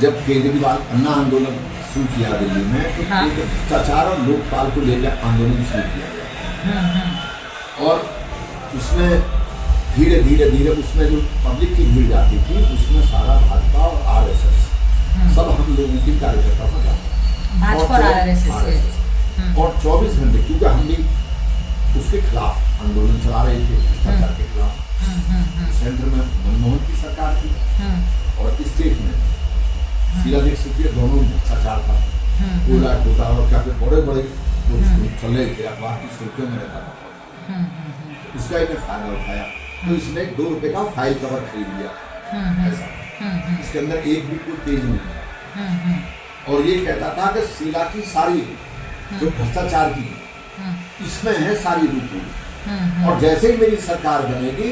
जब केजरीवाल अन्ना आंदोलन शुरू किया दिल्ली में तो हाँ। एक भ्रष्टाचार और लोकपाल को लेकर आंदोलन शुरू किया गया और उसमें धीरे धीरे धीरे उसमें जो पब्लिक की भीड़ जाती थी उसमें सारा भाजपा और आरएसएस सब हम लोगों की कार्यकर्ता को जाते भाजपा और आरएसएस और 24 घंटे क्योंकि हम भी उसके खिलाफ आंदोलन चला रहे थे भ्रष्टाचार के खिलाफ। सेंटर में मनमोहन की सरकार थी और स्टेट में शीला दीक्षित के दोनों भ्रष्टाचार था कोयला घोटाला और क्या बड़े बड़े चल रहे थे अखबार की सुर्खियों में रहता था। उसका एक फायदा उठाया तो इसने ₹2 का फाइल कवर खरीद लिया ऐसा इसके अंदर एक भी कोई पेज नहीं था और ये कहता था कि शीला की सारी जो भ्रष्टाचार की इसमें है सारी रूप और जैसे ही मेरी सरकार बनेगी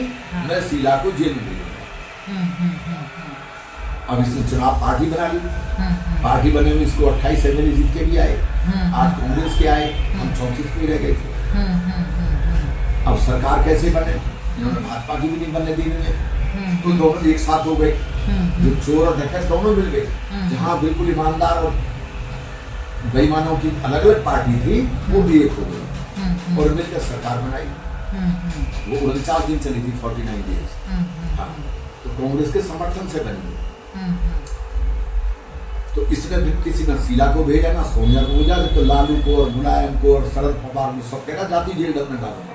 मैं शीला को जेल में भेजूंगा। अब इसने चुनाव पार्टी बना ली पार्टी बने में इसको 28 एमएलए जीत के भी आए 8 कांग्रेस के आए हम 34 पे रह गए थे। अब सरकार कैसे बने इन्होंने भाजपा की भी नहीं बनने दी है तो दोनों एक साथ हो गए जो चोर और डकैत दोनों मिल गए जहाँ बिल्कुल ईमानदार और बेईमानों की अलग अलग पार्टी थी वो भी एक हो गई और मिलकर सरकार बनाई वो 49 दिन चली थी 49 डेज। हाँ तो कांग्रेस के समर्थन से बनी तो इसमें फिर किसी ने शीला को भेजा ना सोनिया को भेजा तो लालू को और मुलायम को और शरद पवार को सब कहना जाती जेल में डालूंगा।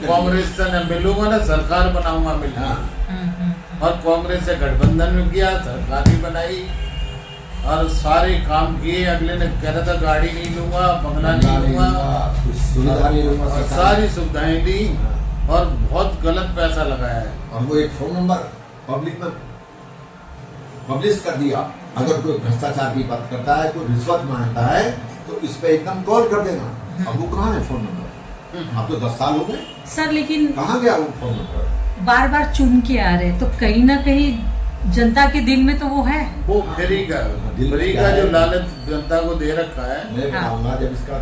कांग्रेस से न मिलूंगा ना सरकार बनाऊंगा मिलूंगा और कांग्रेस से गठबंधन में किया सरकार भी बनाई और सारे काम किए। अगले ने कह रहा था गाड़ी नहीं लूंगा बंगला नहीं लूंगा और सारी सुविधाएं दी और बहुत गलत पैसा लगाया है। और वो एक फोन नंबर पब्लिक में पब्लिश कर दिया अगर कोई भ्रष्टाचार की बात करता है कोई रिश्वत मांगता है तो इस पे एकदम कॉल कर देना। अब वो कहाँ है फोन नंबर अब तो 10 साल हो गए सर लेकिन कहाँ गया वो फोन नंबर बार बार चुन के आ रहे तो कहीं ना कहीं जनता के दिल में तो वो है वो फ्री का जो लालच जनता को दे रखा है। मैं बताऊंगा जब इसका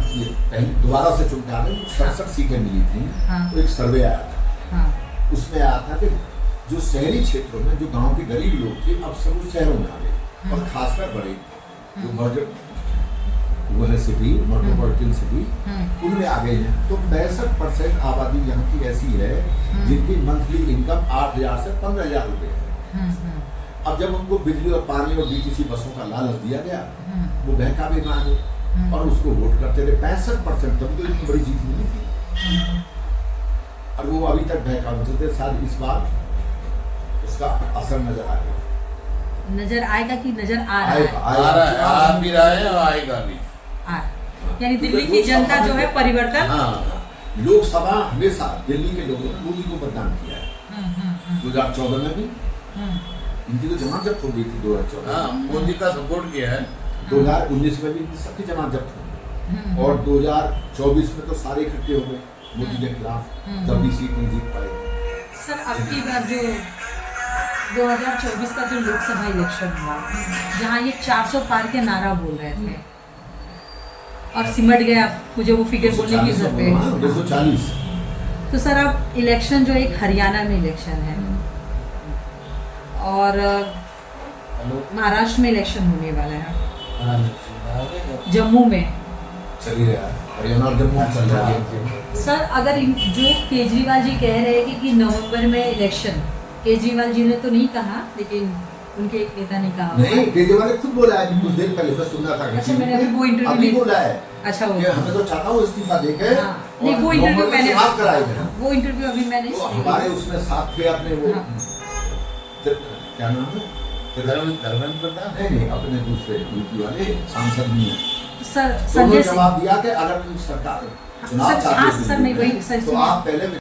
दोबारा से चुन के आ रहे 67 सीटें मिली थी तो एक सर्वे आया था उसमें आया था कि जो शहरी क्षेत्रों में जो गांव के गरीब लोग थे अब सब शहरों में आ गए और खासकर बड़े जो वो है सिटी मेट्रोपॉलिटन सिटी उनमें आ गए हैं तो 65% आबादी यहाँ की ऐसी है जिनकी मंथली इनकम 8,000 से 15,000 रुपए है। अब जब उनको बिजली और पानी और बीटीसी बसों का लालच दिया गया वो बहकावे में आ गए और उसको वोट करते रहे 65% तभी तो इतनी बड़ी जीत मिली थी और वो अभी तक बहकावे चलते शायद इस बार उसका असर नजर आएगा कि नजर आ भी रहा है और आएगा भी। यानी दिल्ली की जनता जो है परिवर्तन लोकसभा हमेशा दिल्ली के लोगों ने मोदी को मतदान किया है 2014 में भी इनकी तो जमानत जब्त हो गई थी 2014 मोदी का सपोर्ट किया है 2019 में भी सबकी जमानत जब्त हो गई और 2024 में तो सारे इकट्ठे हो गए मोदी के खिलाफ तब भी सीट नहीं जीत पाए। सर अब की बार जो 2024 का जो लोकसभा इलेक्शन हुआ जहाँ ये 400 पार के नारा बोल रहे थे और सिमट गया मुझे वो फिगर बोलने की जरूरत है 240। तो सर अब इलेक्शन जो एक हरियाणा में इलेक्शन है और महाराष्ट्र में इलेक्शन होने वाला है जम्मू में चल ही रहा है हरियाणा और जम्मू चल रहा है। सर अगर जो केजरीवाल जी कह रहे हैं कि नवंबर में इलेक्शन केजरीवाल जी ने तो नहीं कहा लेकिन उनके एक नेता ने कहा नहीं केजरीवाल ने खुद बोला है कुछ देर पहले मैं सुन रहा था। अच्छा मैंने अभी वो इंटरव्यू बोला है अच्छा वो हमें तो चाहता हूँ इस्तीफा देके नहीं वो इंटरव्यू मैंने कराएगा वो इंटरव्यू अभी मैंने हमारे उसमें साथ थे अपने वो क्या नाम है धर्मेंद्र प्रधान नहीं अपने दूसरे यूपी वाले सांसद भी हैं सर संजय जवाब दिया कि अगर सरकार चुनाव चाहती है सर नहीं वही तो आप पहले